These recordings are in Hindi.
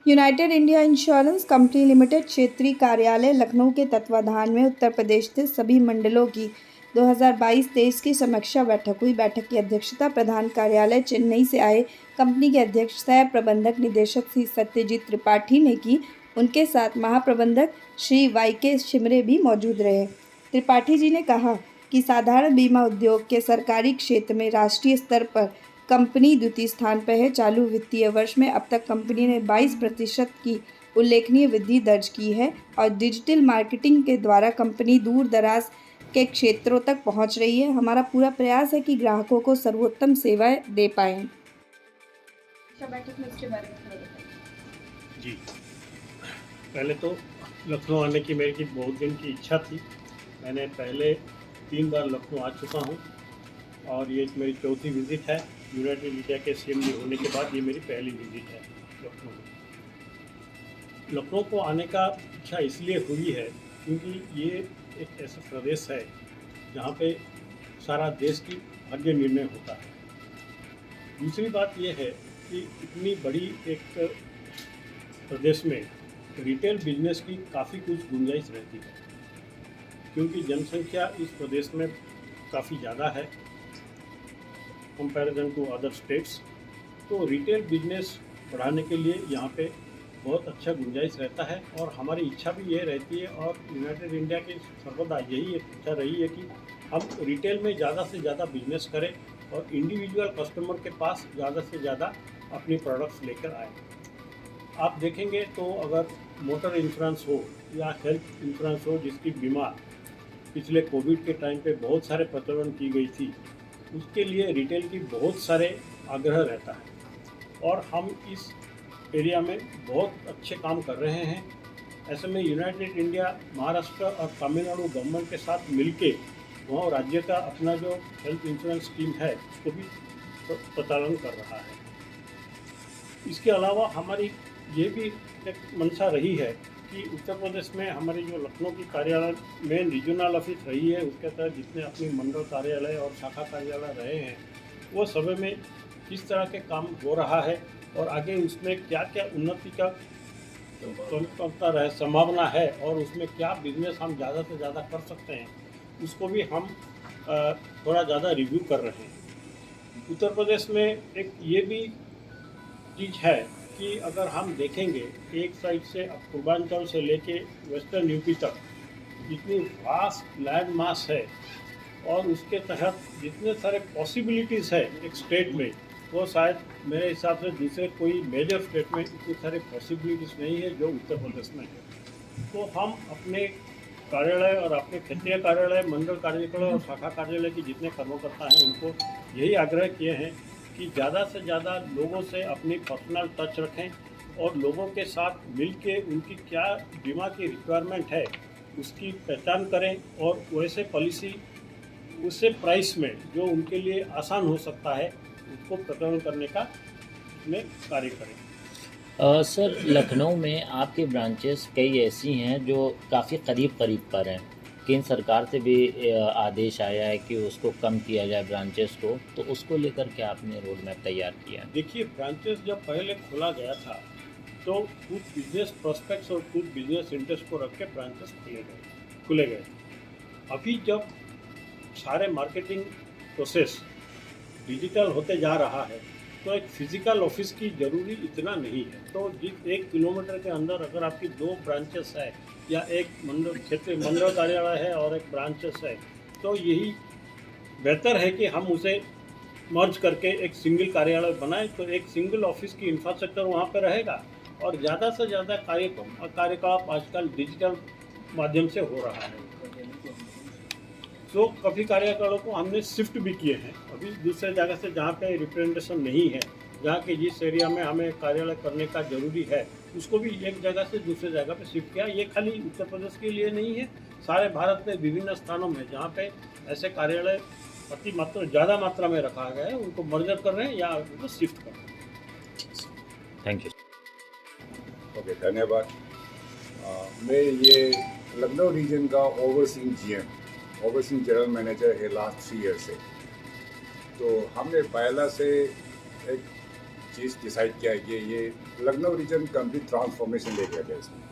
United India insurance company limited क्षेत्रीय कार्यालय लखनऊ के तत्वाधान में उत्तर प्रदेश स्थित सभी मंडलों की 2022-23 की समीक्षा बैठक हुई। बैठक की अध्यक्षता प्रधान कार्यालय चेन्नई से आए कंपनी के अध्यक्ष सह प्रबंधक निदेशक श्री सत्यजीत त्रिपाठी ने की। उनके साथ महाप्रबंधक श्री वाई.के. शिमरे भी मौजूद रहे। त्रिपाठी जी ने कहा कि साधारण बीमा उद्योग के सरकारी क्षेत्र में राष्ट्रीय स्तर पर कंपनी द्वितीय स्थान पर है। चालू वित्तीय वर्ष में अब तक कंपनी ने 22% की उल्लेखनीय वृद्धि दर्ज की है और डिजिटल मार्केटिंग के द्वारा कंपनी दूर दराज के क्षेत्रों तक पहुंच रही है। हमारा पूरा प्रयास है कि ग्राहकों को सर्वोत्तम सेवाएं दे पाएं। बैठक में इसके बारे में थोड़ा बताइए। जी, पहले तो लखनऊ आने की मेरी बहुत दिन की इच्छा थी। मैंने पहले 3 बार लखनऊ आ चुका हूँ और ये मेरी चौथी विज़िट है। यूनाइटेड इंडिया के सीएमडी होने के बाद ये मेरी पहली विज़िट है लखनऊ में। लखनऊ को आने का इच्छा इसलिए हुई है क्योंकि ये एक ऐसा प्रदेश है जहाँ पे सारा देश की भाग्य निर्णय होता है। दूसरी बात ये है कि इतनी बड़ी एक प्रदेश में रिटेल बिजनेस की काफ़ी कुछ गुंजाइश रहती है क्योंकि जनसंख्या इस प्रदेश में काफ़ी ज़्यादा है कंपैरिजन टू अदर स्टेट्स। तो रिटेल बिजनेस बढ़ाने के लिए यहाँ पे बहुत अच्छा गुंजाइश रहता है और हमारी इच्छा भी ये रहती है और यूनाइटेड इंडिया की सर्वदा यही एक इच्छा रही है कि हम रिटेल में ज़्यादा से ज़्यादा बिजनेस करें और इंडिविजुअल कस्टमर के पास ज़्यादा से ज़्यादा अपनी प्रोडक्ट्स लेकर आए। आप देखेंगे तो अगर मोटर इंश्योरेंस हो या हेल्थ इंश्योरेंस हो जिसकी बीमा पिछले कोविड के टाइम पे बहुत सारे प्रचलन की गई थी, उसके लिए रिटेल की बहुत सारे आग्रह रहता है और हम इस एरिया में बहुत अच्छे काम कर रहे हैं। ऐसे में यूनाइटेड इंडिया महाराष्ट्र और तमिलनाडु गवर्नमेंट के साथ मिलके वहाँ राज्य का अपना जो हेल्थ इंश्योरेंस स्कीम है उसको भी प्रचालन कर रहा है। इसके अलावा हमारी ये भी एक मंशा रही है कि उत्तर प्रदेश में हमारी जो लखनऊ की कार्यालय मेन रीजनल ऑफिस रही है उसके तहत जितने अपनी मंडल कार्यालय और शाखा कार्यालय रहे हैं वो सभी में किस तरह के काम हो रहा है और आगे उसमें क्या क्या उन्नति का संभावना है और उसमें क्या बिजनेस हम ज़्यादा से ज़्यादा कर सकते हैं उसको भी हम थोड़ा ज़्यादा रिव्यू कर रहे हैं। उत्तर प्रदेश में एक ये भी चीज़ है कि अगर हम देखेंगे एक साइड से पूर्वांचल से लेके वेस्टर्न यूपी तक जितनी वास्ट लैंड मास है और उसके तहत जितने सारे पॉसिबिलिटीज़ है एक स्टेट में वो शायद मेरे हिसाब से दूसरे कोई मेजर स्टेट में इतनी सारी पॉसिबिलिटीज़ नहीं है जो उत्तर प्रदेश में है। तो हम अपने कार्यालय और अपने क्षेत्रीय कार्यालय मंडल कार्यालय और शाखा कार्यालय के जितने कर्मकर्ता हैं उनको यही आग्रह किए हैं कि ज़्यादा से ज़्यादा लोगों से अपनी पर्सनल टच रखें और लोगों के साथ मिल के उनकी क्या बीमा की रिक्वायरमेंट है उसकी पहचान करें और वैसे पॉलिसी उससे प्राइस में जो उनके लिए आसान हो सकता है उसको प्रकरण करने का में कार्य करें। सर, लखनऊ में आपके ब्रांचेस कई ऐसी हैं जो काफ़ी करीब पर हैं। केंद्र सरकार से भी आदेश आया है कि उसको कम किया जाए ब्रांचेस को, तो उसको लेकर के आपने रोड मैप तैयार किया? देखिए, ब्रांचेस जब पहले खोला गया था तो कुछ बिजनेस प्रोस्पेक्ट्स और कुछ बिजनेस इंटरेस्ट को रख के ब्रांचेस खुले गए। अभी जब सारे मार्केटिंग प्रोसेस डिजिटल होते जा रहा है तो एक फिजिकल ऑफिस की ज़रूरी इतना नहीं है। तो जिस 1 किलोमीटर के अंदर अगर आपकी 2 ब्रांचेस है या एक मंडल कार्यालय है और एक ब्रांचेस है तो यही बेहतर है कि हम उसे मर्ज करके एक सिंगल कार्यालय बनाएं तो एक सिंगल ऑफिस की इंफ्रास्ट्रक्चर वहाँ पर रहेगा और ज़्यादा से ज़्यादा कार्यकलाप आजकल डिजिटल माध्यम से हो रहा है। तो काफ़ी कार्यकलापों को हमने शिफ्ट भी किए हैं अभी दूसरे जगह से जहाँ पे रिप्रेजेंटेशन नहीं है, जहाँ के जिस एरिया में हमें कार्यालय करने का जरूरी है उसको भी एक जगह से दूसरे जगह पे शिफ्ट किया। ये खाली उत्तर प्रदेश के लिए नहीं है, सारे भारत में विभिन्न स्थानों में जहाँ पे ऐसे कार्यालय ज़्यादा मात्रा में रखा गया है उनको मर्जर कर रहे हैं या उनको शिफ्ट कर रहे हैं। Thank you. ओके, धन्यवाद। मैं ये लखनऊ रीजन का ओवरसीइंग जनरल मैनेजर है लास्ट 3 ईयर से। तो हमने पहला से एक चीज़ डिसाइड किया कि ये लखनऊ रीजन कंप्लीट ट्रांसफॉर्मेशन ले गया इसमें।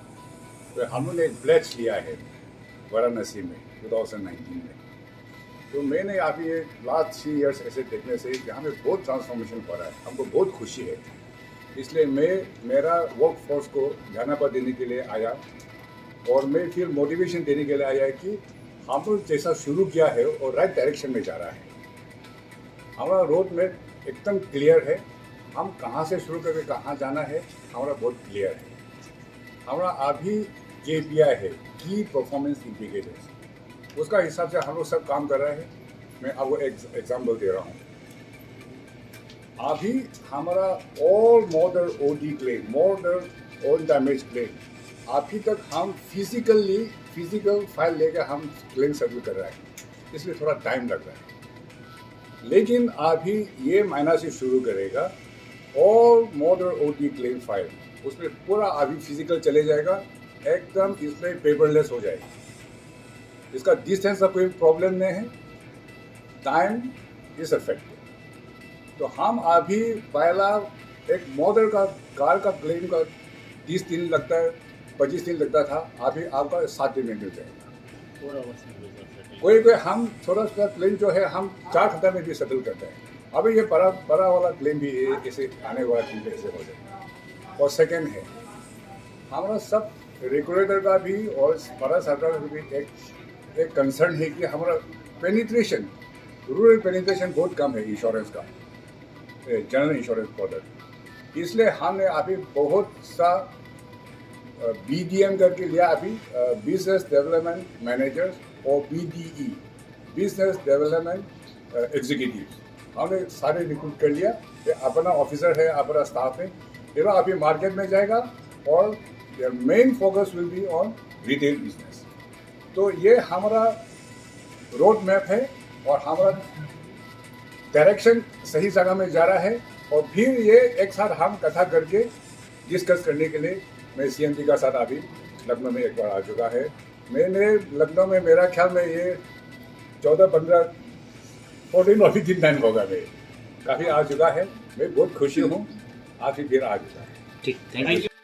तो हम लोग ने एक प्लेज लिया है वाराणसी में 2019 में। तो मैंने अभी ये लास्ट 3 इयर्स ऐसे देखने से यहाँ में बहुत ट्रांसफॉर्मेशन हो रहा है, हमको बहुत खुशी है। इसलिए मैं मेरा वर्क फोर्स को ध्यानापद देने के लिए आया और मैं फिर मोटिवेशन देने के लिए आया कि हम लोग जैसा शुरू किया है और राइट डायरेक्शन में जा रहा है। हमारा रोड मैप एकदम क्लियर है, हम कहाँ से शुरू करके कहाँ जाना है हमारा बहुत क्लियर है। हमारा अभी KPI है, की परफॉर्मेंस इंडिकेटर्स, उसका हिसाब से हम लोग सब काम कर रहे हैं। मैं आपको एग्जाम्पल दे रहा हूँ। अभी हमारा all model OD claim, model on damage claim, अभी तक हम फिजिकल फाइल लेकर हम क्लेम सेटल कर रहे हैं, इसलिए थोड़ा टाइम लग रहा है। लेकिन अभी ये महीना से शुरू करेगा all model OD claim file, उसमें पूरा अभी फिजिकल चले जाएगा, एकदम इसमें पेपरलेस हो जाएगा। इसका डिस्टेंस का कोई प्रॉब्लम नहीं है, टाइम इज अफेक्टेड। तो हम अभी पहला एक मॉडल का कार का क्लेम का 30 दिन लगता है, 25 दिन लगता था, अभी आपका 7 दिन में मिल जाएगा। कोई हम थोड़ा सा क्लेम जो है हम 4 घंटे में भी सेटल करते हैं। अभी ये बड़ा वाला क्लेम भी ऐसे आने वाला दिन ऐसे हो जाएगा। और सेकेंड है हमारा सब रेगुलेटर का भी और भारत सरकार का भी एक कंसर्न है कि हमारा पेनिट्रेशन, रूरल पेनिट्रेशन बहुत कम है इंश्योरेंस का, जनरल इंश्योरेंस प्रोडक्ट। इसलिए हमने अभी बहुत सा BDM करके लिया, अभी बिजनेस डेवलपमेंट मैनेजर्स और BDE, बिजनेस डेवलपमेंट एग्जीक्यूटिव, हमने सारे रिक्रूट कर लिया। ये अपना ऑफिसर है, अपना स्टाफ है, ये लोग अभी मार्केट में जाएगा और main focus will be on retail business. तो ये हमारा रोड मैप है और हमारा डायरेक्शन सही जगह में जा रहा है। और फिर ये एक साथ हम कथा करके डिस्कस करने के लिए मैं CM जी का साथ अभी लखनऊ में एक बार आ चुका है। मैंने लखनऊ में मेरा ख्याल में ये 14 और भी दिन टाइम होगा, मैं काफ़ी आ चुका है। मैं बहुत खुशी हूँ, आज फिर आ चुका है। ठीक, थैंक यू।